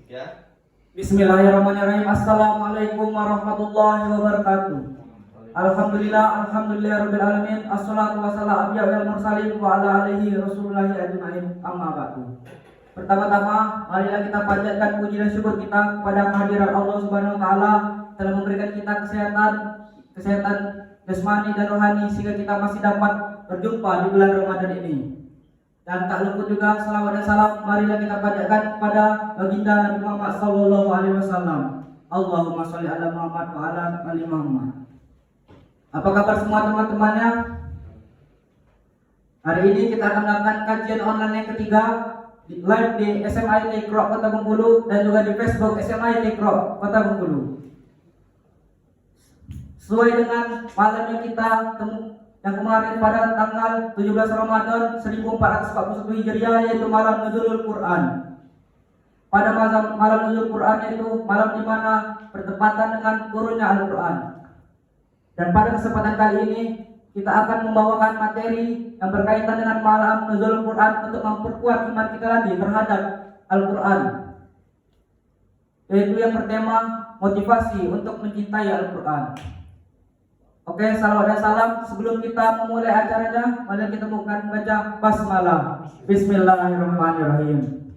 Ya. Bismillahirrahmanirrahim. Assalamualaikum warahmatullahi wabarakatuh. Alhamdulillahirabbil alamin. Assalatu wassalamu ala mursalin wa ala alihi rasulullahi ajmain. Amma ba'du. Pertama-tama, marilah kita panjatkan puji dan syukur kita kepada kehadiran Allah Subhanahu wa taala telah memberikan kita kesehatan jasmani dan rohani sehingga kita masih dapat berjumpa di bulan Ramadan ini. Dan tak luput juga salawat dan salam marilah kita panjatkan kepada baginda Nabi Muhammad sallallahu alaihi wasallam. Allahumma shalli ala Muhammad wa ala ali Muhammad. Apa kabar semua teman-temannya? Hari ini kita akan melakukan kajian online yang ketiga live di SMIT Krok Kota Bengkulu dan juga di Facebook SMIT Krok Kota Bengkulu. Sesuai dengan malam yang kita yang kemarin pada tanggal 17 Ramadan 1441 Hijriah, yaitu malam Nuzulul Quran. Pada malam Nuzulul Quran itu malam di mana bertepatan dengan turunnya Al-Quran. Dan pada kesempatan kali ini kita akan membawakan materi yang berkaitan dengan malam Nuzulul Quran untuk memperkuat iman kita lagi terhadap Al-Quran. Yaitu yang bertema motivasi untuk mencintai Al-Quran. Oke, salawat dan salam. Sebelum kita memulai acaranya, mari kita baca basmalah. Bismillahirrahmanirrahim.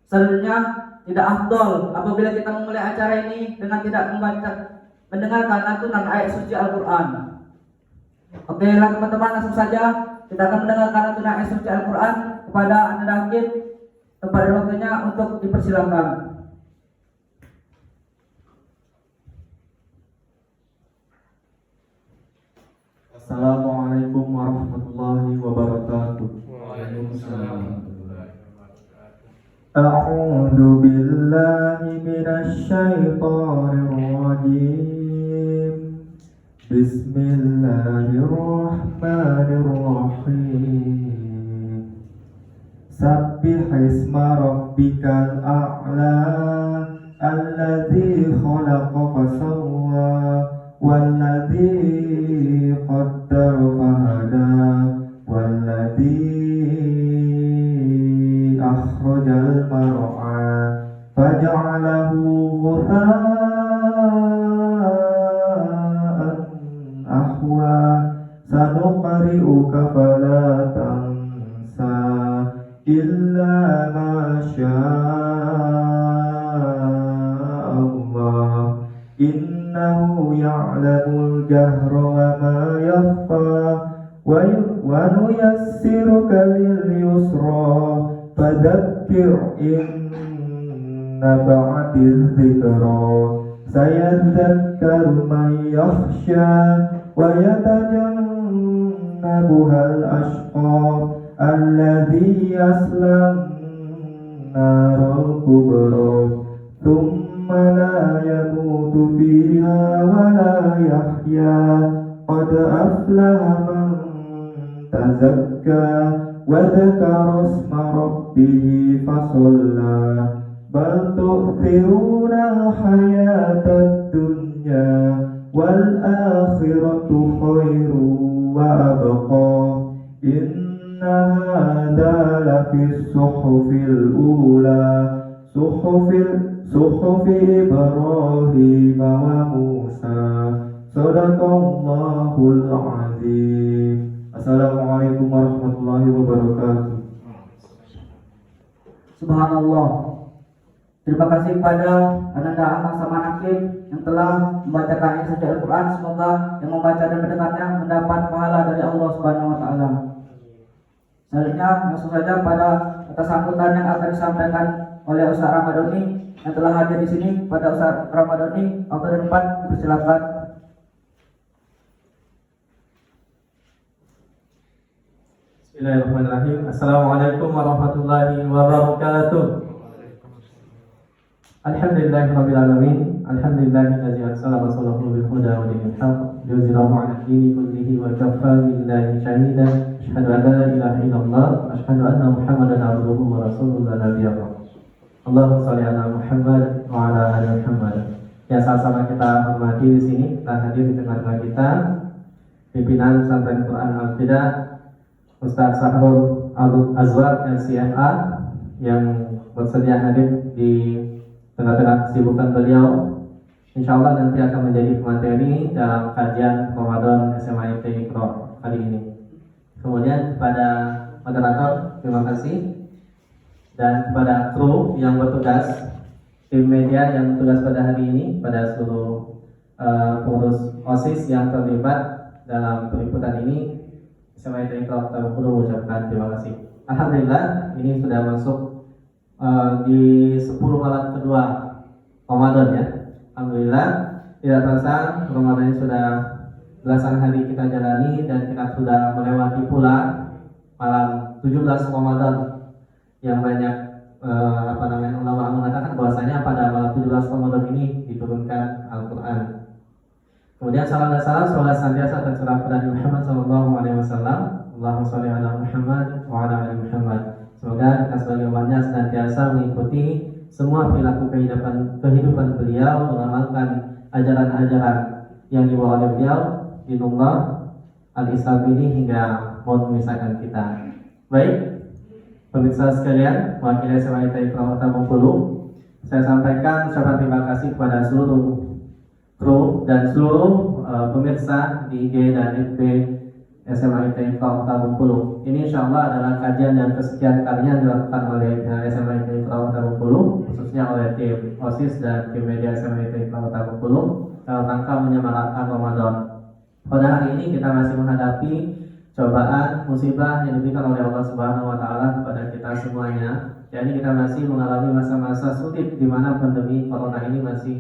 Selanjutnya, tidak afdol apabila kita memulai acara ini dengan tidak mendengarkan lantunan ayat suci Al-Quran. Oke, teman-teman, langsung saja kita akan mendengarkan lantunan ayat suci Al-Quran. Kepada Anda Nakib, tempat dan waktunya untuk dipersilakan. Assalamualaikum warahmatullahi wabarakatuh. Waalaikumsalam. A'udzu billahi minasy syaithanir rajim. Bismillahirrahmanirrahim. Sabbih isma rabbikal a'la alladzi khalaqa fasawwa والذي قدر فهدى والذي أخرج المرعى فجعله غثاء أحوى سنقرئك فلا تنسى إلا ما شاء الله إنه يعلم الجهر وما يخفى ونيسرك لليسرى فذكر إن نفعت الذكرى سيذكر من يخشى ويتجنبها الأشقى الذي يصلى النار الكبرى ثم لا يموت فيها ولا يحيا قد أفلح من تزكى وذكر اسم ربه فصلى بل تؤثرون الحياة الدنيا والآخرة خير وأبقى إن هذا لفي الصحف الأولى صحف إبراهيم وموسى صدق الله العظيم. Assalamualaikum warahmatullahi wabarakatuh. Subhanallah. Terima kasih kepada Ananda Ahmad Samanakim yang telah membacakan ayat suci Al-Quran. Semoga yang membaca dan mendengarnya mendapat pahala dari Allah Subhanahu wa taala. Selanjutnya langsung saja pada atas sambutan yang akan disampaikan oleh Ustaz Ramadhani yang telah hadir di sini. Pada Ustaz Ramadhani, waktu dan tempat dipersilakan. Bismillahirrahmanirrahim. Assalamualaikum warahmatullahi wabarakatuh. Alhamdulillahirabbil alamin. Alhamdulillahillazi arsala rasulahu bil huda wa dinil haqq liyuzhirahu 'ala ad-dini kullihi wa kafaa billahi shahidan. Asyhadu an la ilaha illallah wa asyhadu anna Muhammadan 'abduhu wa rasuluhu la nabiyya ba'dahu. Allahumma shalli ala Muhammad wa ala ali Muhammad. Yang sama-sama kita hormati di sini, telah hadir di tengah-tengah kita pimpinan Pesantren Quran Al-Fida Ustaz Sahrul Azwar LCMA yang bersedia hadir di tengah-tengah kesibukan beliau. Insya Allah nanti akan menjadi materi dalam kajian Ramadan SMA IT Iqra kali ini. Kemudian kepada moderator, terima kasih. Dan kepada kru yang bertugas, tim media yang bertugas pada hari ini, pada seluruh pengurus OSIS yang terlibat dalam peliputan ini, SMA IT Iqra Kota Bengkulu mengucapkan terima kasih. Alhamdulillah, ini sudah masuk di 10 malam kedua Ramadan ya. Alhamdulillah, tidak terasa Ramadan ini sudah belasan hari kita jalani dan kita sudah melewati pula malam 17 Ramadan yang banyak ulama mengatakan bahwasanya pada malam 17 Ramadan ini diturunkan Al-Qur'an. Kemudian salam dan salam semoga senantiasa tercurah kepada Nabi Muhammad SAW. Allahumma sholli ala Muhammad wa ala ali Muhammad. Semoga kita sebagai umatnya senantiasa mengikuti semua perilaku kehidupan beliau, mengamalkan ajaran-ajaran yang dibawa oleh beliau, dinullah al-Islam ini hingga mau memisahkan kita. Baik, pemirsa sekalian, mewakili SMA IT Iqra Kota Bengkulu, saya sampaikan ucapan terima kasih kepada seluruh kru dan seluruh pemirsa di IG dan FB SMA IT Iqra Kota Bengkulu. Ini insya Allah adalah kajian yang kesekian kalinya dilakukan oleh SMA IT Iqra Kota Bengkulu, khususnya oleh tim OSIS dan tim media SMA IT Iqra Kota Bengkulu dalam rangka menyemarakan Ramadan. Pada hari ini kita masih menghadapi cobaan musibah yang diberikan oleh Allah Subhanahu wa taala kepada kita semuanya. Jadi kita masih mengalami masa-masa sulit di mana pandemi corona ini masih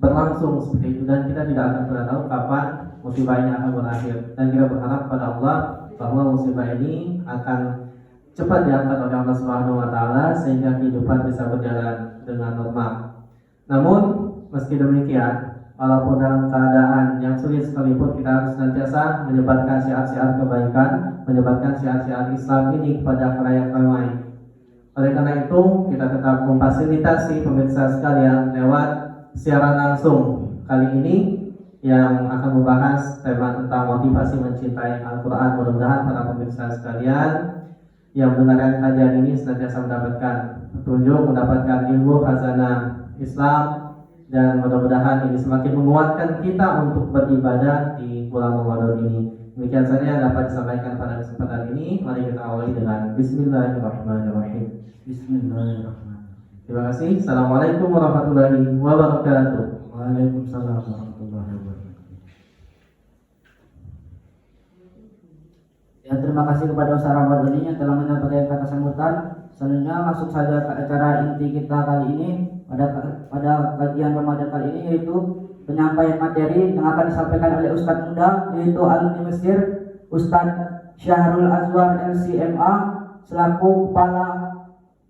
berlangsung seperti itu, dan kita tidak akan pernah tahu kapan musibah ini akan berakhir, dan kita berharap pada Allah bahwa musibah ini akan cepat diangkat oleh Allah Subhanahu wa taala sehingga kehidupan bisa berjalan dengan normal. Namun meski demikian, walaupun dalam keadaan yang sulit sekalipun, kita harus senantiasa menyebarkan syiar-syiar kebaikan, menyebarkan syiar-syiar Islam ini kepada khalayak ramai. Oleh karena itu, kita tetap memfasilitasi pemirsa sekalian lewat siaran langsung kali ini yang akan membahas tema tentang motivasi mencintai Al-Quran. Mudah-mudahan para pemirsa sekalian yang mendengarkan kajian ini senantiasa mendapatkan petunjuk, mendapatkan ilmu khazanah Islam, dan mudah-mudahan ini semakin menguatkan kita untuk beribadah di bulan Ramadan ini. Demikian saja yang dapat disampaikan pada kesempatan ini. Mari kita awali dengan Bismillahirrahmanirrahim. Bismillahirrahmanirrahim. Terima kasih. Assalamualaikum warahmatullahi wabarakatuh. Waalaikumsalam warahmatullahi wabarakatuh. Ya, terima kasih kepada Ustaz Rahmat Ghani yang telah menyampaikan kata sambutan. Selanjutnya masuk saja ke acara inti kita kali ini. Pada kajian Ramadan kali ini, yaitu penyampaian materi yang akan disampaikan oleh Ustadz muda, yaitu alumni Mesir, Ustadz Syahrul Azwar LCMA selaku kepala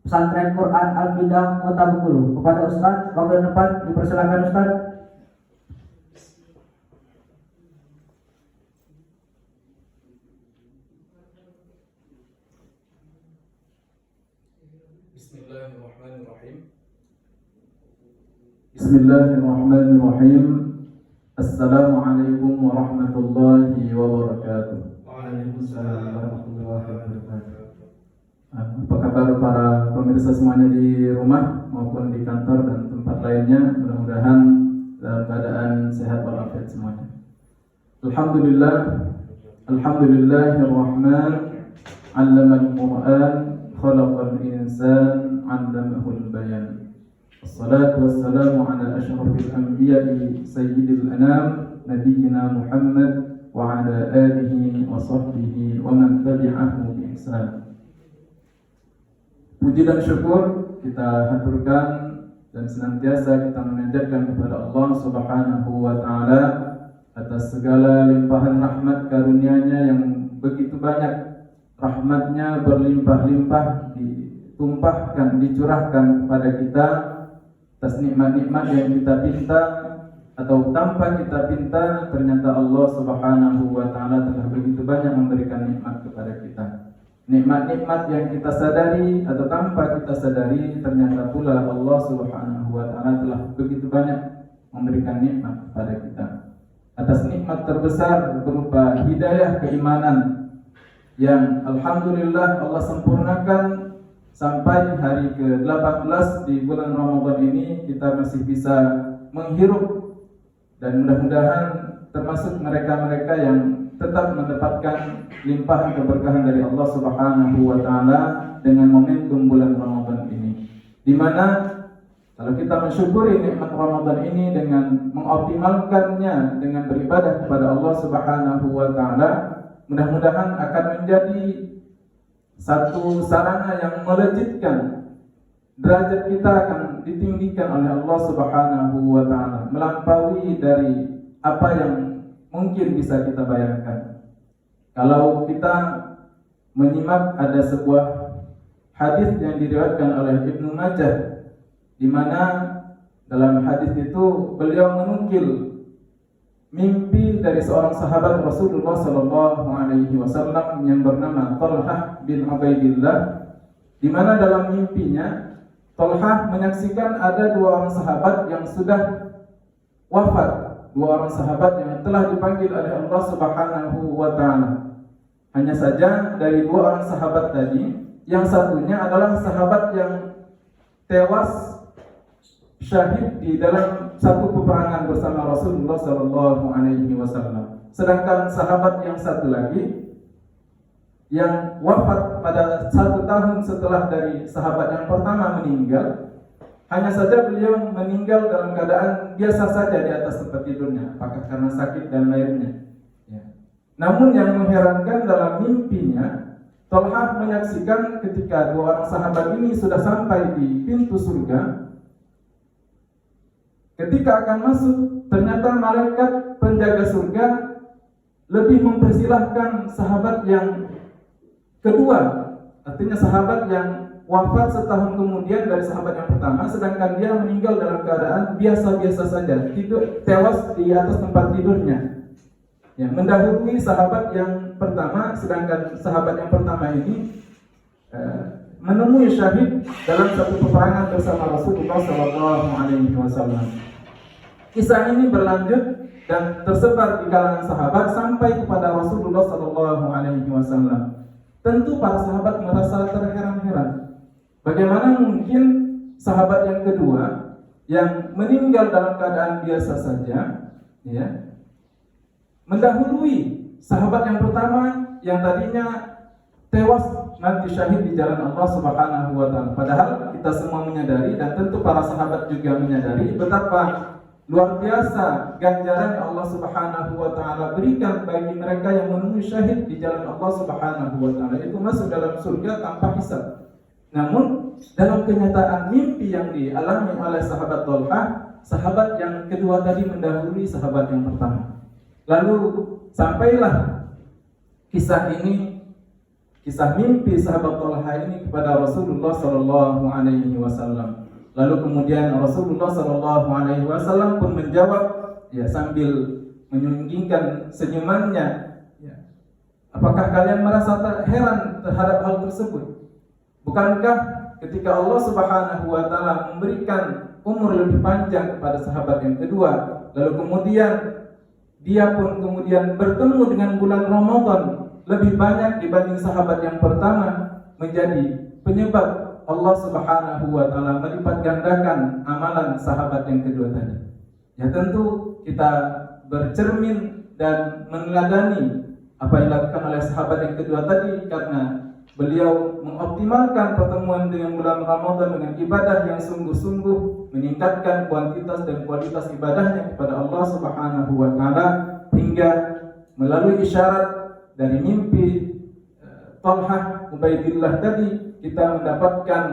Pesantren Quran Al-Bidah Kota Bengkulu. Kepada Ustadz, waktu depan dipersilakan Ustadz. Bismillahirrahmanirrahim. Bismillahirrahmanirrahim. Assalamualaikum warahmatullahi wabarakatuh. Waalaikumsalam warahmatullahi wabarakatuh. Apa kabar para pemirsa semuanya di rumah maupun di kantor dan tempat lainnya? Mudah-mudahan dalam keadaan sehat walafiat semuanya. Alhamdulillah, alhamdulillahirrahman, 'allamal Qur'an, khalaqal insan, 'allamahul bayan. Wassalatu wassalamu ala asyrafil anbiya'i sayyidil anam, nabiyyina Muhammad wa ala alihi wa sahbihi wa man tabi'ahu bi ihsan. Puji dan syukur kita haturkan dan senantiasa kita menanjatkan kepada Allah Subhanahu wa taala atas segala limpahan rahmat karunia-Nya yang begitu banyak. Rahmat-Nya berlimpah-limpah ditumpahkan, dicurahkan kepada kita atas nikmat-nikmat yang kita pinta atau tanpa kita pinta. Ternyata Allah Subhanahu wa taala telah begitu banyak memberikan nikmat kepada kita. Nikmat-nikmat yang kita sadari atau tanpa kita sadari, ternyata pula Allah Subhanahu wa taala telah begitu banyak memberikan nikmat kepada kita. Atas nikmat terbesar berupa hidayah keimanan yang alhamdulillah Allah sempurnakan sampai hari ke-18 di bulan Ramadan ini kita masih bisa menghirup, dan mudah-mudahan termasuk mereka-mereka yang tetap mendapatkan limpahan keberkahan dari Allah Subhanahu wa taala dengan momentum bulan Ramadan ini. Di mana kalau kita mensyukuri nikmat Ramadan ini dengan mengoptimalkannya dengan beribadah kepada Allah Subhanahu wa taala, mudah-mudahan akan menjadi satu sarana yang melejitkan derajat kita, akan ditinggikan oleh Allah Subhanahu wa taala melampaui dari apa yang mungkin bisa kita bayangkan. Kalau kita menyimak ada sebuah hadis yang diriwayatkan oleh Ibnu Majah, di mana dalam hadis itu beliau menukil mimpi dari seorang sahabat Rasulullah sallallahu alaihi wasallam yang bernama Talhah bin Ubaidillah, di mana dalam mimpinya Talhah menyaksikan ada dua orang sahabat yang sudah wafat, dua orang sahabat yang telah dipanggil oleh Allah Subhanahu wa taala. Hanya saja dari dua orang sahabat tadi, yang satunya adalah sahabat yang tewas syahid di dalam satu peperangan bersama Rasulullah sallallahu alaihi wasallam. Sedangkan sahabat yang satu lagi yang wafat pada 1 tahun setelah dari sahabat yang pertama meninggal, hanya saja beliau meninggal dalam keadaan biasa saja di atas tempat tidurnya, apakah karena sakit dan lainnya. Namun yang mengherankan dalam mimpinya, Talhah menyaksikan ketika dua orang sahabat ini sudah sampai di pintu surga. Ketika akan masuk, ternyata malaikat penjaga surga lebih mempersilahkan sahabat yang kedua, artinya sahabat yang wafat setahun kemudian dari sahabat yang pertama, sedangkan dia meninggal dalam keadaan biasa-biasa saja, tidur tewas di atas tempat tidurnya. Ya, mendahului sahabat yang pertama, sedangkan sahabat yang pertama ini menemui syahid dalam satu peperangan bersama Rasulullah SAW. Kisah ini berlanjut dan tersebar di kalangan sahabat sampai kepada Rasulullah SAW. Tentu para sahabat merasa terheran-heran. Bagaimana mungkin sahabat yang kedua yang meninggal dalam keadaan biasa saja, ya, mendahului sahabat yang pertama yang tadinya tewas nanti syahid di jalan Allah Subhanahu wa taala. Padahal kita semua menyadari dan tentu para sahabat juga menyadari betapa luar biasa ganjaran yang Allah Subhanahu wa taala berikan bagi mereka yang menemui syahid di jalan Allah Subhanahu wa taala, itu masuk dalam surga tanpa hisab. Namun dalam kenyataan mimpi yang dialami oleh sahabat Talhah, sahabat yang kedua tadi mendahului sahabat yang pertama. Lalu sampailah kisah ini, kisah mimpi sahabat Talhah ini kepada Rasulullah sallallahu alaihi wasallam. Lalu kemudian Rasulullah sallallahu alaihi wasallam pun menjawab, ya, sambil menyunggingkan senyumannya, ya, apakah kalian merasa heran terhadap hal tersebut? Bukankah ketika Allah Subhanahu wa taala memberikan umur lebih panjang kepada sahabat yang kedua, lalu kemudian dia pun kemudian bertemu dengan bulan Ramadan lebih banyak dibanding sahabat yang pertama, menjadi penyebab Allah Subhanahu wa taala melipat gandakan amalan sahabat yang kedua tadi. Ya, tentu kita bercermin dan meneladani apa yang dilakukan oleh sahabat yang kedua tadi, karena beliau mengoptimalkan pertemuan dengan bulan Ramadan dengan ibadah yang sungguh-sungguh, meningkatkan kuantitas dan kualitas ibadahnya kepada Allah Subhanahu wa taala, hingga melalui isyarat dari mimpi Talhah Ubaidillah tadi kita mendapatkan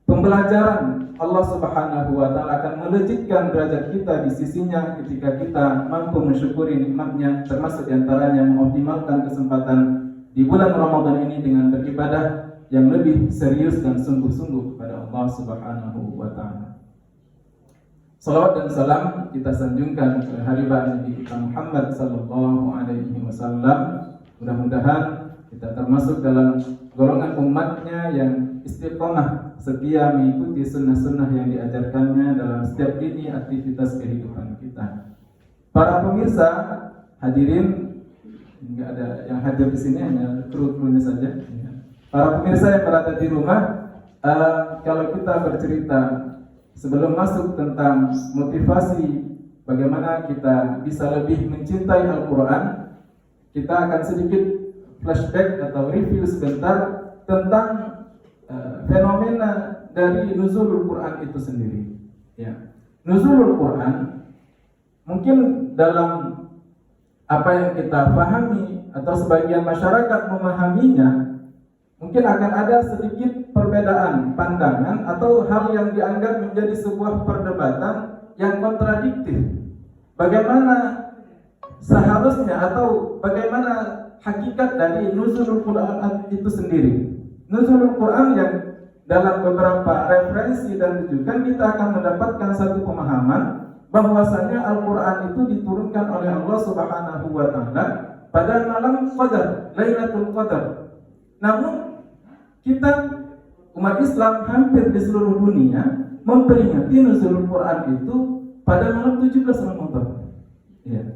pembelajaran Allah Subhanahu wa taala akan melejitkan derajat kita di sisinya ketika kita mampu mensyukuri nikmatnya, termasuk diantaranya mengoptimalkan kesempatan di bulan Ramadan ini dengan beribadah yang lebih serius dan sungguh-sungguh kepada Allah Subhanahu wa taala. Salawat dan salam kita sanjungkan ke haribaan Nabi kita Muhammad sallallahu alaihi wasallam. Mudah-mudahan kita termasuk dalam golongan umatnya yang istiqomah, setia mengikuti sunnah-sunnah yang diajarkannya dalam setiap lini aktivitas kehidupan kita. Para pemirsa hadirin, enggak ada yang hadir di sini, hanya kru-krunya saja. Para pemirsa yang berada di rumah, Kalau kita bercerita sebelum masuk tentang motivasi bagaimana kita bisa lebih mencintai Al-Quran, kita akan sedikit flashback atau review sebentar tentang fenomena dari nuzulul Quran itu sendiri. Ya. Nuzulul Quran mungkin dalam apa yang kita pahami atau sebagian masyarakat memahaminya, mungkin akan ada sedikit perbedaan pandangan atau hal yang dianggap menjadi sebuah perdebatan yang kontradiktif. Bagaimana seharusnya atau bagaimana hakikat dari nuzulul Quran itu sendiri. Nuzulul Quran yang dalam beberapa referensi dan rujukan kita akan mendapatkan satu pemahaman bahwasanya Al-Quran itu diturunkan oleh Allah Subhanahu wa Ta'ala pada malam Qadar, Lailatul Qadar. Namun kita umat Islam hampir di seluruh dunia memperingati nuzulul Quran itu pada malam 17 Ramadan. Ya.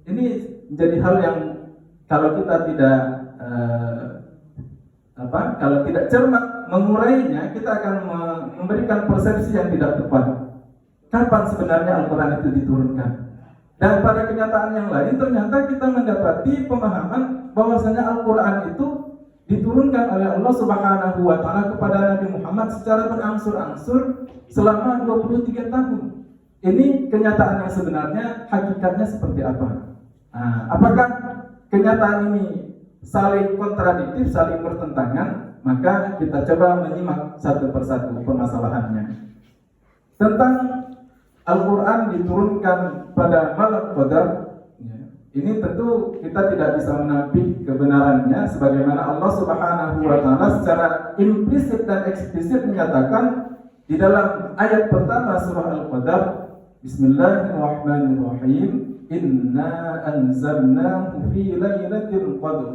Ini menjadi hal yang kalau kita tidak kalau tidak cermat mengurainya, kita akan memberikan persepsi yang tidak tepat. Kapan sebenarnya Al-Quran itu diturunkan? Dan pada kenyataan yang lain ternyata kita mendapati pemahaman bahwasanya Al-Quran itu diturunkan oleh Allah Subhanahu wa Ta'ala kepada Nabi Muhammad secara berangsur-angsur selama 23 tahun. Ini kenyataan yang sebenarnya hakikatnya seperti apa? Apakah kenyataan ini saling kontradiktif, saling bertentangan? Maka kita coba menyimak satu persatu permasalahannya. Tentang Al-Quran diturunkan pada malam Qadar, ini tentu kita tidak bisa menampik kebenarannya, sebagaimana Allah Subhanahu wa Ta'ala secara implisit dan eksplisit menyatakan di dalam ayat pertama surah Al-Qadar, Bismillahirrahmanirrahim, Inna anzalnahu fi lailatul qadr.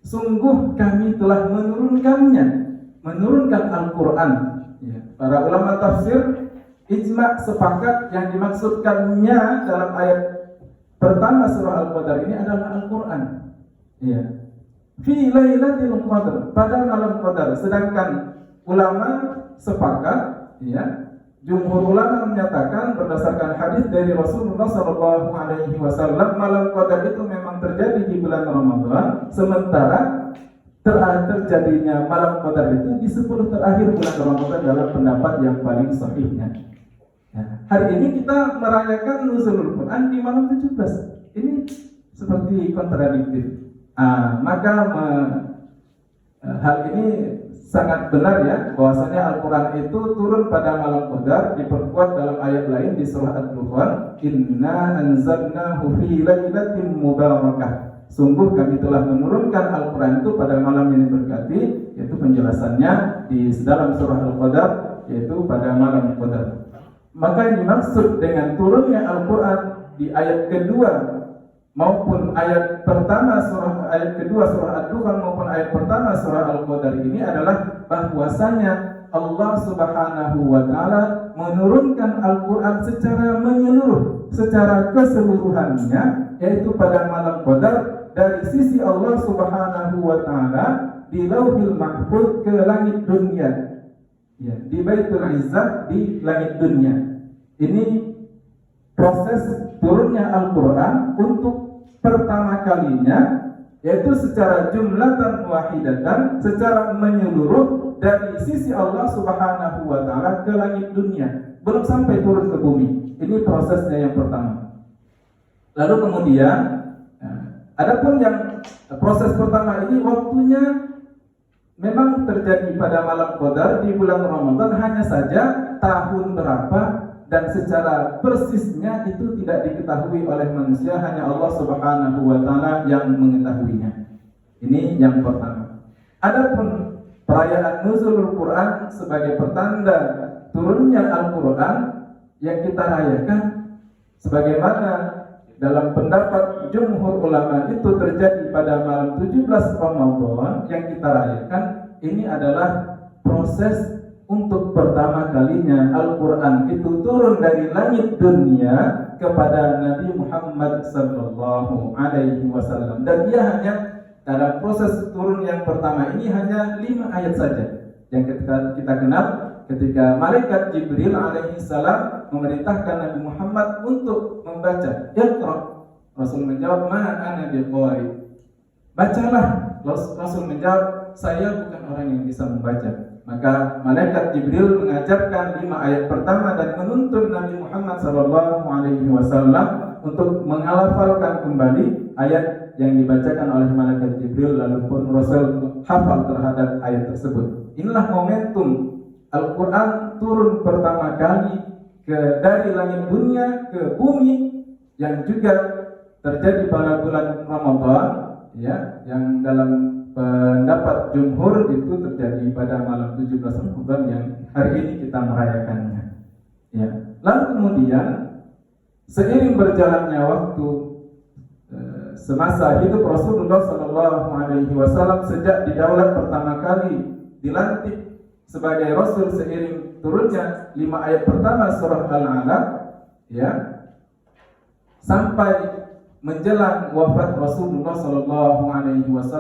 Sungguh kami telah menurunkan Al-Quran. Para ulama tafsir ijma' sepakat yang dimaksudkannya dalam ayat pertama surah Al-Qadar ini adalah Al-Quran. Ya. Fi lailatul qadr, pada malam Qadar. Sedangkan ulama sepakat, ya, jumhur ulama menyatakan berdasarkan hadis dari Rasulullah SAW, malam Qadar itu memang terjadi di bulan Ramadan, sementara terjadinya malam Qadar itu di 10 terakhir bulan Ramadan dalam pendapat yang paling sahihnya. Ya. Hari ini kita merayakan nuzulul Quran di malam 17. Ini seperti kontradiktif. Hal ini sangat benar ya, bahwasanya Al-Quran itu turun pada malam Qadar, diperkuat dalam ayat lain di surah Ad-Dukhan, Inna anzalnahu fi lailatin mubarakah. Sungguh kami telah menurunkan Al-Quran itu pada malam yang berkati, yaitu penjelasannya di dalam surah Al-Qadar, yaitu pada malam Qadar. Maka yang dimaksud dengan turunnya Al-Quran di ayat kedua maupun ayat pertama ayat kedua surah Ad-Dukhan maupun ayat pertama surah Al-Qadar ini adalah bahwasanya Allah Subhanahu wa Ta'ala menurunkan Al-Quran secara menyeluruh, secara keseluruhannya, yaitu pada malam Qadar dari sisi Allah Subhanahu wa Ta'ala di Lauhil Mahfuz ke langit dunia. Ya, di Baitul Izzah di langit dunia. Ini proses turunnya Al-Quran untuk pertama kalinya, yaitu secara jumlatan wahidatan, secara menyeluruh dari sisi Allah Subhanahu wa Ta'ala ke langit dunia, belum sampai turun ke bumi. Ini prosesnya yang pertama. Lalu kemudian adapun yang proses pertama ini waktunya memang terjadi pada malam Qadar di bulan Ramadan, hanya saja tahun berapa dan secara persisnya itu tidak diketahui oleh manusia, hanya Allah Subhanahu wa Ta'ala yang mengetahuinya. Ini yang pertama. Adapun perayaan nuzulul Quran sebagai pertanda turunnya Al-Quran yang kita rayakan, sebagaimana dalam pendapat jumhur ulama itu terjadi pada malam 17 Ramadan yang kita rayakan, ini adalah proses untuk pertama kalinya Al-Quran itu turun dari langit dunia kepada Nabi Muhammad sallallahu alaihi wasallam. Dan ia hanya dalam proses turun yang pertama ini hanya 5 ayat saja. yang kita kenal ketika malaikat Jibril alaihi salam memerintahkan Nabi Muhammad untuk membaca. Iqra. Rasul menjawab, ma ana biqari. Bacalah. Rasul menjawab, saya bukan orang yang bisa membaca. Maka malaikat Jibril mengajarkan 5 ayat pertama dan menuntun Nabi Muhammad SAW untuk menghafalkan kembali ayat yang dibacakan oleh malaikat Jibril, lalu pun Rasul hafal terhadap ayat tersebut. Inilah momentum Al-Quran turun pertama kali dari langit dunia ke bumi, yang juga terjadi pada bulan Ramadan, ya, yang dalam pendapat jumhur itu terjadi pada malam 17 Ramadan yang hari ini kita merayakannya. Ya. Lalu kemudian seiring berjalannya waktu, semasa hidup Rasulullah SAW sejak didaulat pertama kali dilantik sebagai Rasul, seiring turunnya 5 ayat pertama surah Al-Alaq, ya, sampai menjelang wafat Rasulullah SAW,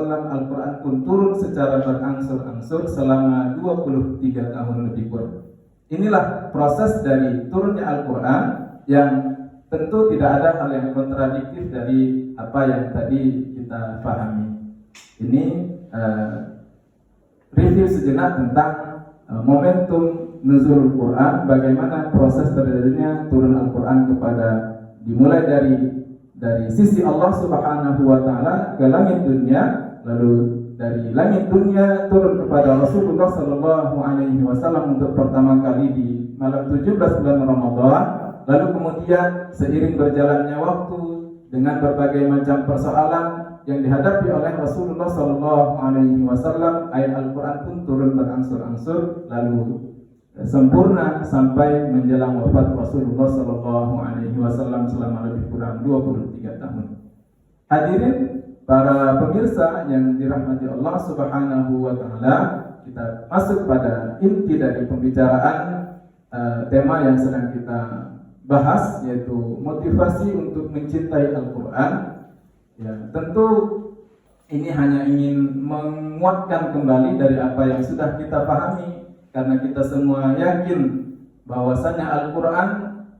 Al-Quran pun turun secara berangsur-angsur selama 23 tahun lebih kurang. Inilah proses dari turunnya Al-Quran yang tentu tidak ada hal yang kontradiktif dari apa yang tadi kita pahami. Ini review sejenak tentang momentum nuzul Al-Quran, bagaimana proses terjadinya turun Al-Quran dimulai dari sisi Allah Subhanahu wa taala ke langit dunia, lalu dari langit dunia turun kepada Rasulullah sallallahu alaihi wasallam untuk pertama kali di malam 17 bulan Ramadan, lalu kemudian seiring berjalannya waktu dengan berbagai macam persoalan yang dihadapi oleh Rasulullah sallallahu alaihi wasallam, ayat Al-Qur'an pun turun berangsur-angsur lalu sempurna sampai menjelang wafat Rasulullah sallallahu alaihi wasallam selama lebih kurang 23 tahun. Hadirin para pemirsa yang dirahmati Allah Subhanahu wa taala, kita masuk pada inti dari pembicaraan tema yang sedang kita bahas, yaitu motivasi untuk mencintai Al-Qur'an. Ya, tentu ini hanya ingin menguatkan kembali dari apa yang sudah kita pahami, karena kita semua yakin bahwasanya Al-Quran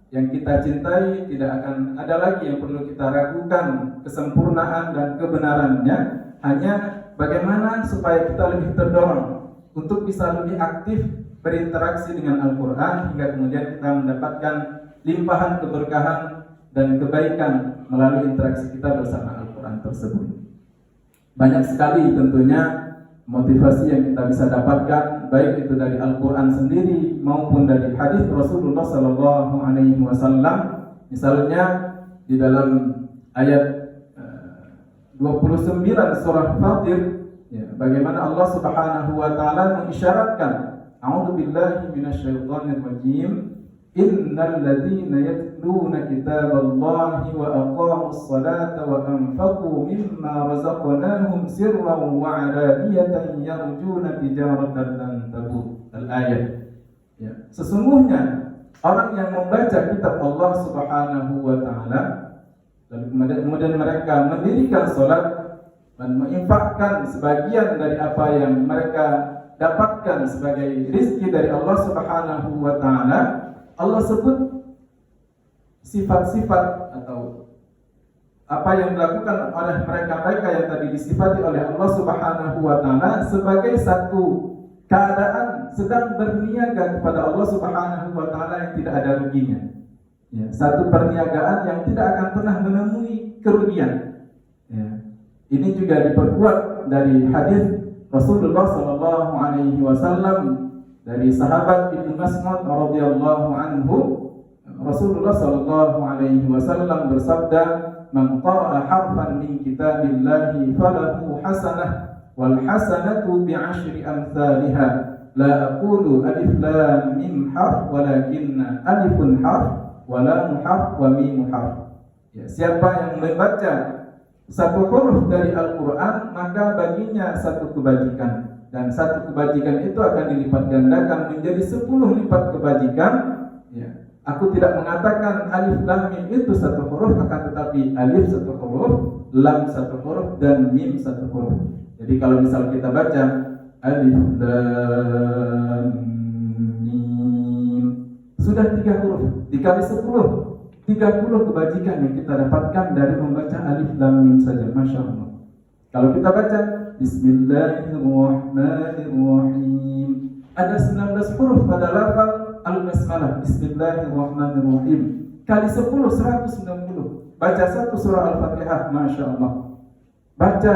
yang kita cintai tidak akan ada lagi yang perlu kita ragukan kesempurnaan dan kebenarannya. Hanya bagaimana supaya kita lebih terdorong untuk bisa lebih aktif berinteraksi dengan Al-Quran, hingga kemudian kita mendapatkan limpahan keberkahan dan kebaikan melalui interaksi kita bersama Al-Quran tersebut. Banyak sekali tentunya motivasi yang kita bisa dapatkan, baik itu dari Al-Quran sendiri maupun dari hadis Rasulullah SAW. Misalnya di dalam ayat 29 surah Fatir, ya, bagaimana Allah Subhanahu wa taala mengisyaratkan, a'udzubillahi minasyaitonir rajim, innal ladzina yatluna kitaballahi wa aqamus salata wa anfaqu mimma razaqnahum sirran wa 'alaniyatan yarjuna tijaratan lan tabur. Al-ayat. Ya, sesungguhnya orang yang membaca kitab Allah Subhanahu wa taala, lalu kemudian mereka mendirikan salat dan menginfakkan sebagian dari apa yang mereka dapatkan sebagai rezeki dari Allah Subhanahu wa taala, Allah sebut sifat-sifat atau apa yang dilakukan oleh mereka-mereka yang tadi disifati oleh Allah Subhanahu wa taala sebagai satu keadaan sedang berniaga kepada Allah Subhanahu wa taala yang tidak ada ruginya. Ya, satu perniagaan yang tidak akan pernah menemui kerugian. Ya. Ini juga diperkuat dari hadis Rasulullah sallallahu alaihi wasallam dari sahabat Ibnu Mas'ud radhiyallahu anhu. Rasulullah sallallahu alaihi wasallam bersabda, "Man qara'a harfan min kitabillahi falahu hasanah wal hasanatu bi'ashri amsalha. La aqulu alif lam mim harf walakinna alifun harf wa lam harf wa mim harf." Ya, siapa yang membaca satu huruf dari Al-Qur'an, maka baginya satu kebajikan, dan satu kebajikan itu akan dilipat gandakan menjadi 10 lipat kebajikan. Ya, aku tidak mengatakan alif lam mim itu satu huruf, akan tetapi alif satu huruf, lam satu huruf, dan mim satu huruf. Jadi kalau misal kita baca Alif Lam Mim. Sudah 3 huruf, dikali 10, 30 kebajikan yang kita dapatkan dari membaca Alif Lam Mim saja. Masya Allah. Kalau kita baca Bismillahirrahmanirrahim, ada 19 huruf pada lafal Al-Basmalah, Bismillahirrahmanirrahim. Kali 10, 190. Baca 1 surah Al-Fatihah, Masya Allah. Baca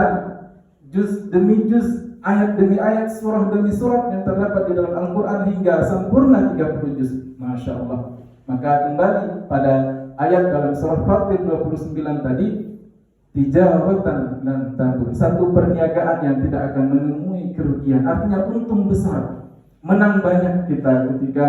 juz demi juz, ayat demi ayat, surah demi surah yang terdapat di dalam Al-Quran hingga sempurna 30 juz, Masya Allah. Maka kembali pada ayat dalam surah Fatir 29 tadi, tijaratan lan tabur, satu perniagaan yang tidak akan menemui kerugian. Artinya untung besar, menang banyak kita ketika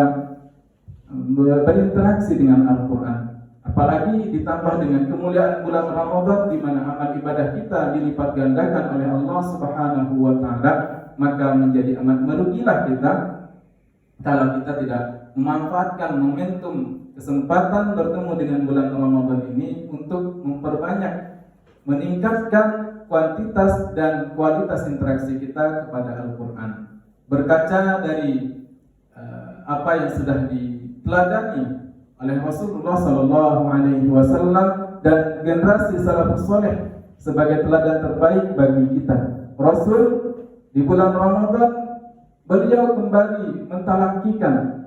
berinteraksi dengan Al-Quran. Apalagi ditambah dengan kemuliaan bulan Ramadan di mana amal ibadah kita dilipat gandakan oleh Allah Subhanahu wa taala, maka menjadi amat merugilah kita kalau kita tidak memanfaatkan momentum kesempatan bertemu dengan bulan Ramadan ini untuk memperbanyak, meningkatkan kuantitas dan kualitas interaksi kita kepada Al-Quran. Berkaca dari apa yang sudah diteladani oleh Rasulullah Sallallahu Alaihi Wasallam dan generasi salafus saleh sebagai teladan terbaik bagi kita. Rasul di bulan Ramadan beliau kembali mentalakikan,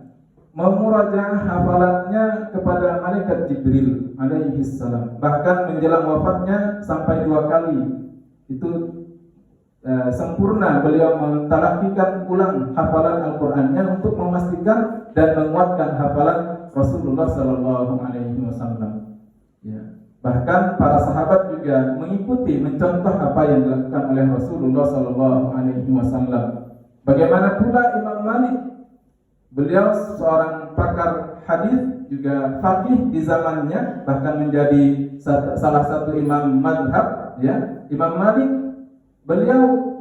memurajaah hafalannya kepada malaikat Jibril alaihi salam. Bahkan menjelang wafatnya sampai 2 kali itu sempurna beliau mentalakikan ulang hafalan Al-Qur'annya untuk memastikan dan menguatkan hafalan Rasulullah sallallahu alaihi wasallam. Ya. Bahkan para sahabat juga mengikuti, mencontoh apa yang dilakukan oleh Rasulullah sallallahu alaihi wasallam. Bagaimana pula Imam Malik? Beliau seorang pakar hadis, juga faqih di zamannya, bahkan menjadi salah satu imam madhab. Ya, Imam Malik, beliau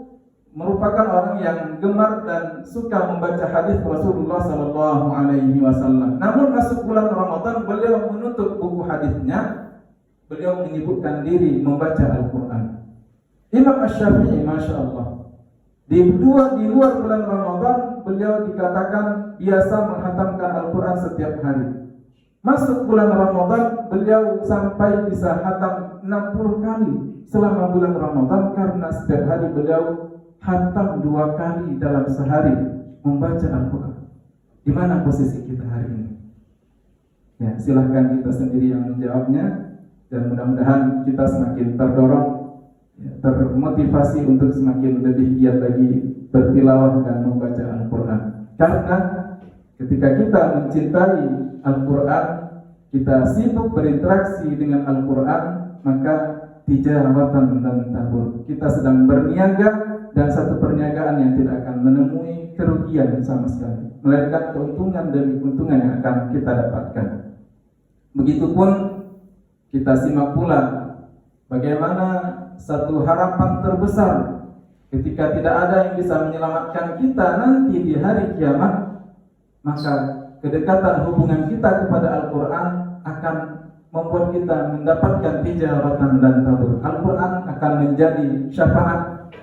merupakan orang yang gemar dan suka membaca hadis Rasulullah sallallahu alaihi wasallam. Namun masuk bulan Ramadan, beliau menutup buku hadisnya. Beliau menyibukkan diri membaca Al-Quran. Imam Asy-Syafi'i, Masya Allah, di luar bulan Ramadan, beliau dikatakan biasa menghatamkan Al-Quran setiap hari. Masuk bulan Ramadan, beliau sampai bisa hatam 60 kali selama bulan Ramadan, karena setiap hari beliau hatam 2 kali dalam sehari membaca Al-Quran. Di mana posisi kita hari ini? Ya, silahkan kita sendiri yang menjawabnya. Dan mudah-mudahan kita semakin terdorong, termotivasi untuk semakin lebih giat lagi bertilawah dan membaca Al-Quran. Karena ketika kita mencintai Al-Quran, kita sibuk berinteraksi dengan Al-Quran, maka tijaratan dan tabur, kita sedang berniaga, dan satu perniagaan yang tidak akan menemui kerugian sama sekali, melainkan keuntungan demi keuntungan yang akan kita dapatkan. Begitupun kita simak pula bagaimana satu harapan terbesar ketika tidak ada yang bisa menyelamatkan kita nanti di hari kiamat, maka kedekatan hubungan kita kepada Al-Quran akan membuat kita mendapatkan tijaratan dan tabur. Al-Quran akan menjadi syafaat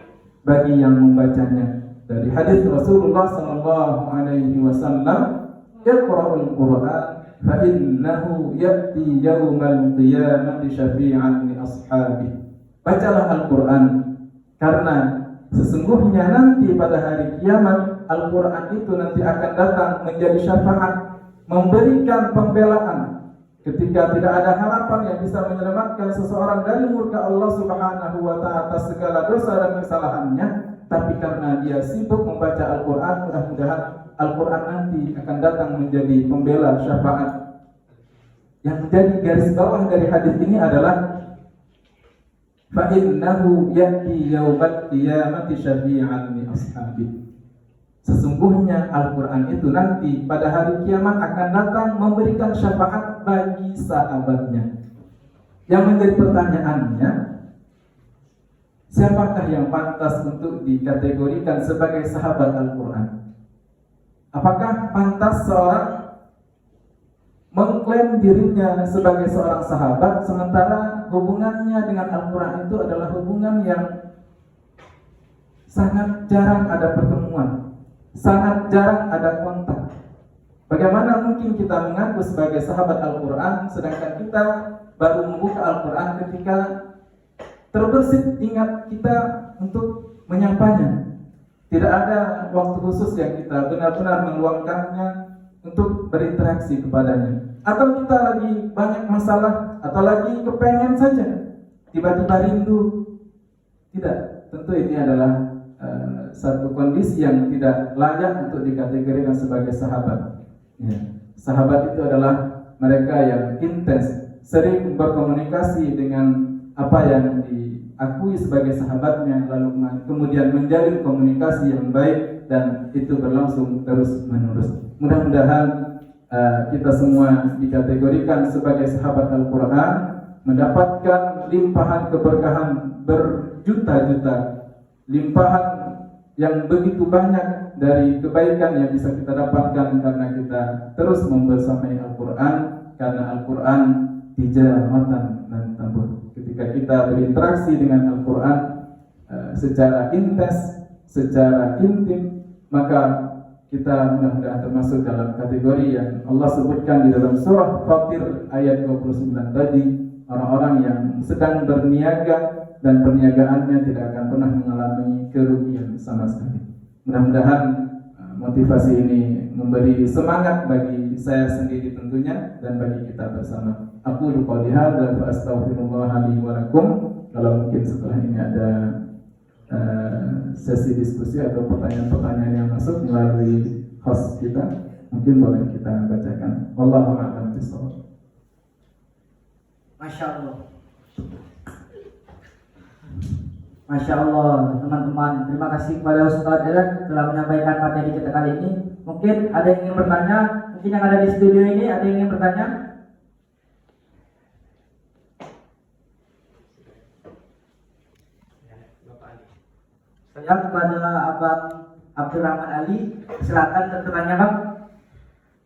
bagi yang membacanya. Dari hadis Rasulullah sallallahu alaihi wasallam, "Iqra'ul Qur'an fa innahu ya'ti yaumal qiyamati syafi'an li ashabihi." Bacalah Al-Quran, karena sesungguhnya nanti pada hari kiamat Al-Quran itu nanti akan datang menjadi syafaat, memberikan pembelaan ketika tidak ada harapan yang bisa menyelamatkan seseorang dari murka Allah Subhanahu wa ta'ala atas segala dosa dan kesalahannya, tapi karena dia sibuk membaca Al-Quran, mudah-mudahan Al-Quran nanti akan datang menjadi pembela syafaat. Yang menjadi garis bawah dari hadis ini adalah fa innahu ya'ti yaumal qiyamati syafi'an li ashabihi. Sesungguhnya Al-Quran itu nanti pada hari kiamat akan datang memberikan syafaat bagi sahabatnya. Yang menjadi pertanyaannya, siapakah yang pantas untuk dikategorikan sebagai sahabat Al-Quran? Apakah pantas seorang mengklaim dirinya sebagai seorang sahabat, sementara hubungannya dengan Al-Quran itu adalah hubungan yang sangat jarang ada pertemuan, sangat jarang ada kontak. Bagaimana mungkin kita mengaku sebagai sahabat Al-Quran sedangkan kita baru membuka Al-Quran ketika terbersit ingat kita untuk menyapanya. Tidak ada waktu khusus yang kita benar-benar meluangkannya untuk berinteraksi kepadanya. Atau kita lagi banyak masalah, atau lagi kepengen saja, tiba-tiba rindu. Tidak, tentu ini adalah satu kondisi yang tidak layak untuk dikategorikan sebagai sahabat. Ya. Sahabat itu adalah mereka yang intens, sering berkomunikasi dengan apa yang diakui sebagai sahabatnya, lalu kemudian menjalin komunikasi yang baik dan itu berlangsung terus menerus. Mudah-mudahan kita semua dikategorikan sebagai sahabat Al-Quran, mendapatkan limpahan keberkahan berjuta-juta, limpahan yang begitu banyak dari kebaikan yang bisa kita dapatkan karena kita terus membersamai Al-Quran, karena Al-Quran tijaratan dan tabur. Ketika kita berinteraksi dengan Al-Quran secara intens, secara intim, maka kita mudah-mudahan termasuk dalam kategori yang Allah sebutkan di dalam surah Fatir ayat 29 tadi, orang-orang yang sedang berniaga dan perniagaannya tidak akan pernah mengalami kerugian sama sekali. Mudah-mudahan motivasi ini memberi semangat bagi saya sendiri tentunya dan bagi kita bersama. Aku qouli hadza wa astaghfirullah li wa lakum. Kalau mungkin setelah ini ada sesi diskusi atau pertanyaan-pertanyaan yang masuk melalui host kita, mungkin boleh kita bacakan. Wallahu a'lam bishawab. Masya Allah. Masya Allah, teman-teman. Terima kasih kepada Ustaz Ellen telah menyampaikan materi kita kali ini. Mungkin ada yang ingin bertanya, mungkin yang ada di studio ini ada yang ingin bertanya. Saya kepada Abang Abdurrahman Ali, silakan bertanya, Bang.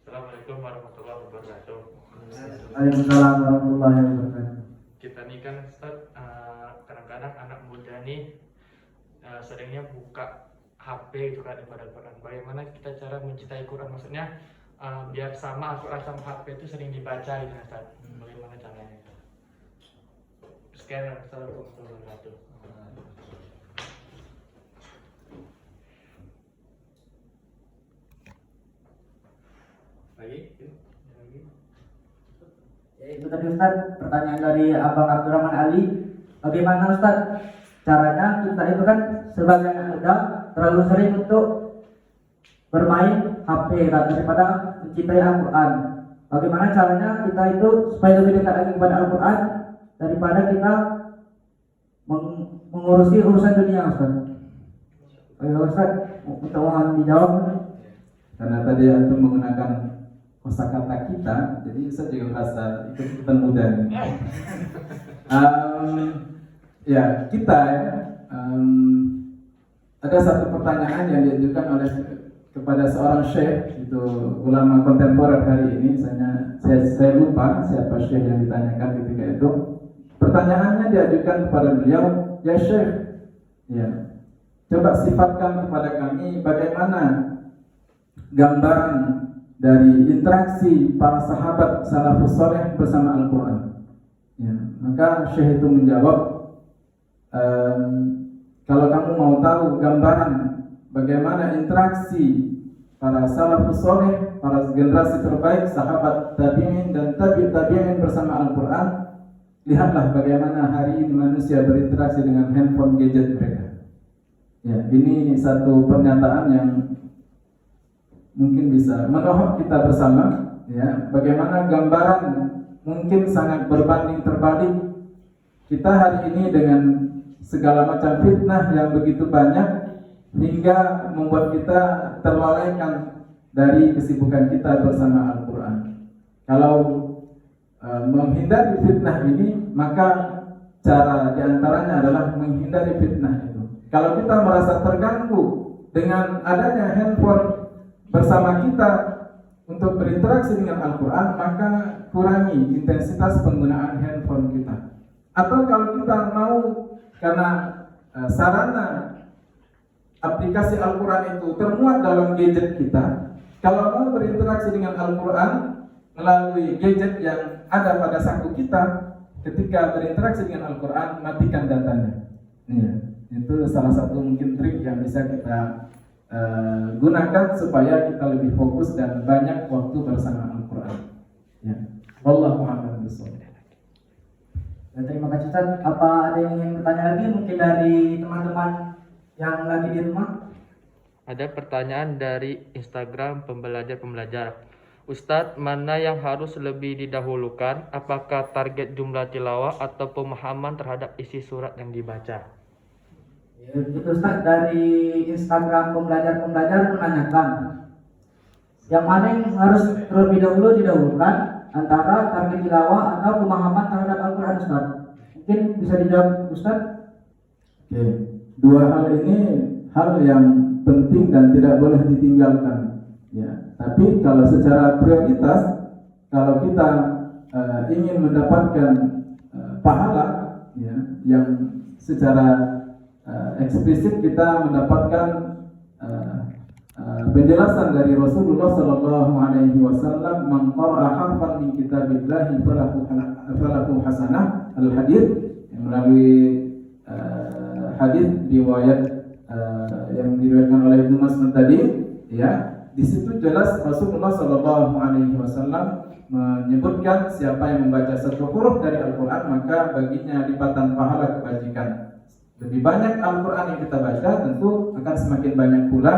Assalamualaikum warahmatullahi wabarakatuh. Waalaikumsalam warahmatullahi wabarakatuh. Kita nih kan Ustaz, kadang-kadang anak muda nih seringnya buka HP itu kan ibadah Quran. Bagaimana kita cara mencintai Quran? Maksudnya biar sama Al-Quran sama HP itu sering dibaca gitu Ustaz. Bagaimana caranya? Sekian, assalamualaikum warahmatullahi wabarakatuh. Lagi? Ya, itu tadi Ustaz, pertanyaan dari Abang Abdurrahman Ali. Bagaimana Ustaz caranya kita itu kan sebagai anak muda terlalu sering untuk bermain HP daripada mencintai Al-Quran. Bagaimana caranya kita itu supaya lebih dekat lagi kepada Al-Quran daripada kita mengurusi urusan dunia, Ustaz? Ayo Ustaz, untuk mohon dijawab. Karena tadi antum menggunakan kosakata kita, jadi saya juga merasa ikut-ikutan muda nih. Ya kita ya, ada satu pertanyaan yang diajukan oleh kepada seorang syekh, itu ulama kontemporer hari ini. Saya lupa siapa syekh yang ditanyakan ketika itu. Pertanyaannya diajukan kepada beliau, ya syekh, ya coba sifatkan kepada kami bagaimana gambaran dari interaksi para sahabat salafus saleh bersama Al-Quran. Ya, maka syekh itu menjawab, kalau kamu mau tahu gambaran bagaimana interaksi para salafus saleh, para generasi terbaik, sahabat tabi'in dan tabi'in bersama Al-Quran, lihatlah bagaimana hari ini manusia berinteraksi dengan handphone gadget mereka. Ya, ini satu pernyataan yang mungkin bisa menohok kita bersama, ya, bagaimana gambaran mungkin sangat berbanding terbalik kita hari ini dengan segala macam fitnah yang begitu banyak hingga membuat kita terlalaikan dari kesibukan kita bersama Al-Quran. Kalau menghindari fitnah ini, maka cara diantaranya adalah menghindari fitnah itu. Kalau kita merasa terganggu dengan adanya handphone bersama kita untuk berinteraksi dengan Al-Quran, maka kurangi intensitas penggunaan handphone kita. Atau kalau kita mau karena sarana aplikasi Al-Quran itu termuat dalam gadget kita, kalau mau berinteraksi dengan Al-Quran melalui gadget yang ada pada saku kita, ketika berinteraksi dengan Al-Quran, matikan datanya. Ya, itu salah satu mungkin trik yang bisa kita gunakan supaya kita lebih fokus dan banyak waktu bersama Al-Quran. Ya, wallahu a'lam bishawab. Terima kasih Ustaz. Apa ada yang ingin bertanya lagi mungkin dari teman-teman yang lagi di rumah? Ada pertanyaan dari Instagram pembelajar. Ustadz, mana yang harus lebih didahulukan? Apakah target jumlah tilawah atau pemahaman terhadap isi surat yang dibaca? Ya, itu Ustaz, dari Instagram pembelajar menanyakan yang mana yang harus terlebih dahulu didahulukan antara target tilawah atau pemahaman terhadap Al-Quran, Ustaz. Mungkin bisa dijawab Ustaz? Oke, dua hal ini hal yang penting dan tidak boleh ditinggalkan. Ya, tapi kalau secara prioritas, kalau kita ingin mendapatkan pahala, ya, yang secara eksplisit kita mendapatkan penjelasan dari Rasulullah Sallallahu Alaihi Wasallam, "Man qara'a harfan min kitabillahi falahu hasanah." Al-hadits yang melalui hadis riwayat yang diriwayatkan oleh Ibnu Mas'ud tadi, ya. Di situ jelas Rasulullah Shallallahu Alaihi Wasallam menyebutkan siapa yang membaca satu huruf dari Al-Quran maka baginya lipatan pahala kebajikan. Lebih banyak Al-Quran yang kita baca, tentu akan semakin banyak pula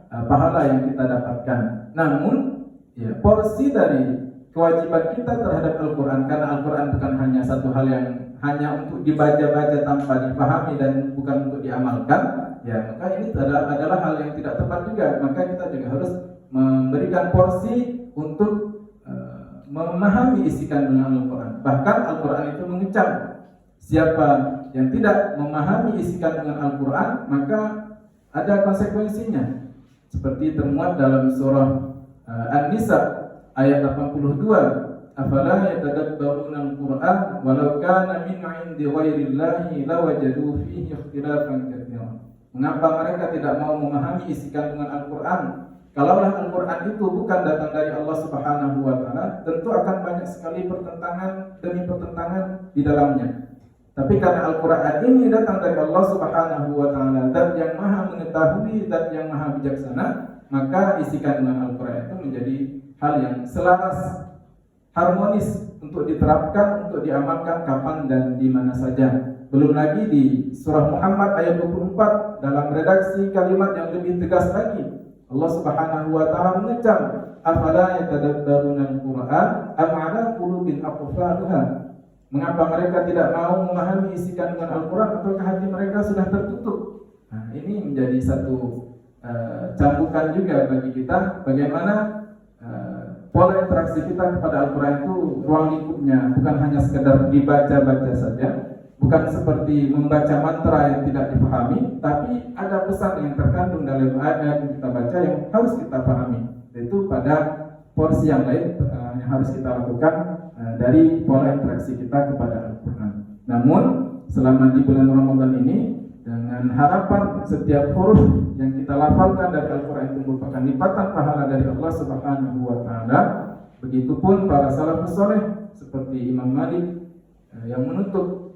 pahala yang kita dapatkan. Namun, ya, porsi dari kewajiban kita terhadap Al-Quran, karena Al-Quran bukan hanya satu hal yang hanya untuk dibaca-baca tanpa dipahami dan bukan untuk diamalkan, ya, maka ini adalah hal yang tidak tepat juga. Maka kita juga harus memberikan porsi untuk memahami isi kandungan Al-Quran. Bahkan Al-Quran itu mengecam siapa yang tidak memahami isi kandungan Al-Quran, maka ada konsekuensinya. Seperti termuat dalam surah An-Nisa ayat 82. Afala yatadabbaruna al-Qur'an walau kana min 'indi ghairillahi lawajadu fihi ikhtilafan katsiran. Mengapa mereka tidak mau memahami isi kandungan Al-Qur'an? Kalaulah Al-Qur'an itu bukan datang dari Allah Subhanahu wa taala, tentu akan banyak sekali pertentangan demi pertentangan di dalamnya. Tapi karena Al-Qur'an ini datang dari Allah Subhanahu wa taala, zat yang Maha mengetahui, zat yang Maha bijaksana, maka isi kandungan Al-Qur'an itu menjadi hal yang selaras, harmonis untuk diterapkan, untuk diamalkan kapan dan di mana saja. Belum lagi di surah Muhammad ayat 24 dalam redaksi kalimat yang lebih tegas lagi, Allah Subhanahu wa taala mengecam, afala yatadabbaruna al-Qur'an am 'ala qulubin aqfaluha. Mengapa mereka tidak mau memahami isi kandungan Al-Qur'an, ataukah hati mereka sudah tertutup? Nah, ini menjadi satu cambukan juga bagi kita, bagaimana pola interaksi kita kepada Al-Quran itu ruang lingkupnya bukan hanya sekedar dibaca-baca saja, bukan seperti membaca mantra yang tidak dipahami, tapi ada pesan yang terkandung dalam ayat yang kita baca yang harus kita pahami. Yaitu pada porsi yang lain yang harus kita lakukan dari pola interaksi kita kepada Al-Quran. Namun selama di bulan Ramadan ini, dengan harapan setiap huruf yang kita lafalkan dari Al-Quran itu merupakan lipatan pahala dari Allah Subhanahu wa taala. Begitupun para salafus saleh seperti Imam Malik yang menutup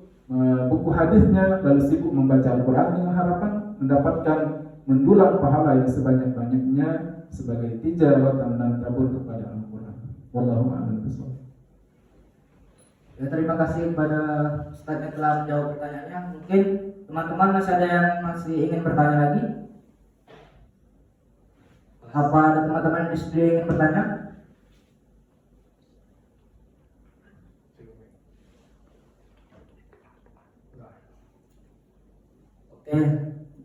buku hadisnya lalu sibuk membaca Al-Quran dengan harapan mendapatkan mendulang pahala yang sebanyak-banyaknya sebagai tijaratan dan tabur kepada Al-Quran. Wallahu a'lam bishawab. Ya, terima kasih kepada Ustaz yang telah menjawab pertanyaannya. Mungkin teman-teman masih ada yang masih ingin bertanya lagi? Apa ada teman-teman di studio yang ingin bertanya? Oke,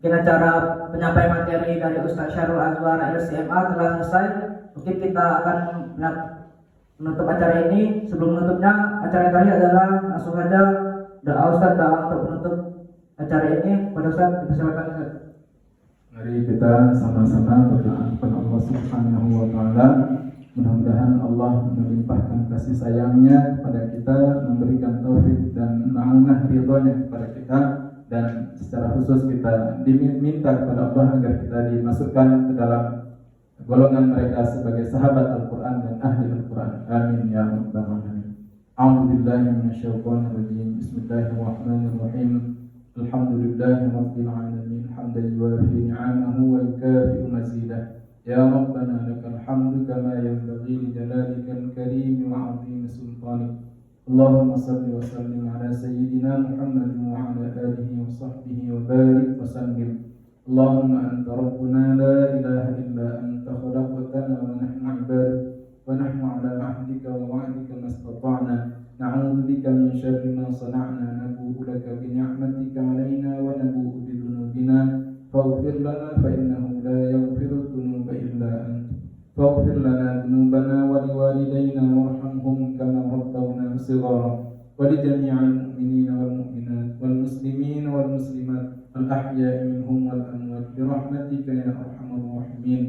mungkin acara penyampaian materi dari Ustaz Syarul Azwar LCMA telah selesai. Mungkin kita akan menutup acara ini. Sebelum menutupnya, acara yang terakhir adalah langsung saja doa Ustaz untuk menutup acara ini. Pada Ustaz, dipersilakan Ustaz. Mari kita sama-sama berdoa kepada Allah Subhanahu wa taala. Mudah-mudahan Allah melimpahkan kasih sayangnya kepada kita, memberikan taufik dan ma'unah ridhonya kepada kita, dan secara khusus kita diminta kepada Allah agar kita dimasukkan ke dalam golongan mereka sebagai sahabat Al-Quran dan ahli Al-Quran. Amin ya rabbal alamin. A'udzu billahi minasyaitonir rajim. Bismillahirrahmanirrahim. Alhamdulillahi rabbil alamin hamdan yuwafi ni'amahu wa yukafi'u mazidah. Ya rabbana lakal hamdu kama yanbaghi li jalalikal karim wa 'azimi sultanik. Allahumma salli wa sallim ala sayyidina Muhammad wa ala alihi wa sahbihi wa barik wa sallim. Allahumma anta rabbuna la ilaha illa anta khalaqtana wa nahnu 'ibaduk wa nahnu 'ala 'ahdika wa wa'dika mastata'na na'udzu bika min syarri ma sana'na nabu'u laka bi ni'matika 'alaina wa nabu'u bi dhunubina faghfir lana fa innahu la yaghfiru dhunuba illa anta فاغفر لنا ذنوبنا ولوالدينا وارحمهم كما ربونا صغارا ولجميع المؤمنين والمؤمنات والمسلمين والمسلمات الأحياء منهم والأموات برحمتك يا أرحم الراحمين.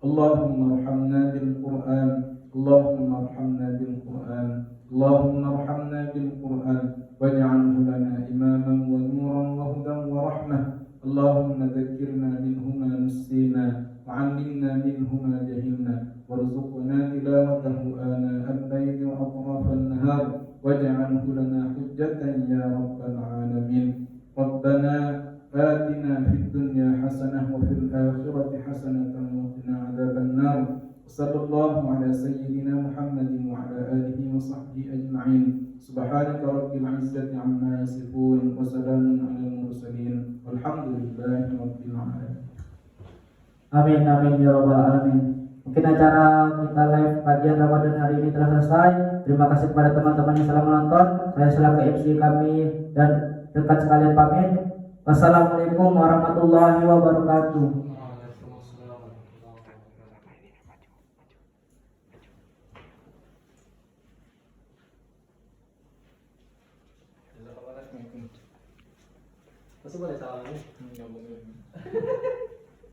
اللهم ارحمنا بالقرآن اللهم ارحمنا بالقرآن اللهم ارحمنا بالقرآن واجعله لنا إماما ونورا وهدى ورحمة. اللهم ذكرنا منه ما نسينا وعلمنا منه ما جهلنا وارزقنا تلاوته آناء الليل وأطراف النهار واجعله لنا حجة يا رب العالمين. ربنا آتنا في الدنيا حسنة وفي الآخرة حسنة وقنا عذاب النار. صلى الله على سيدنا محمد وعلى آله وصحبه أجمعين. سبحانك رب العزة عما يصفون وسلام على المرسلين والحمد لله رب العالمين. Amin amin ya rabbal alamin. Mungkin acara kita live kajian Ramadan hari ini telah selesai. Terima kasih kepada teman-teman yang telah menonton. Saya selaku MC kami dan rekan sekalian pamit. Wassalamualaikum warahmatullahi wabarakatuh. Masih boleh salah nih?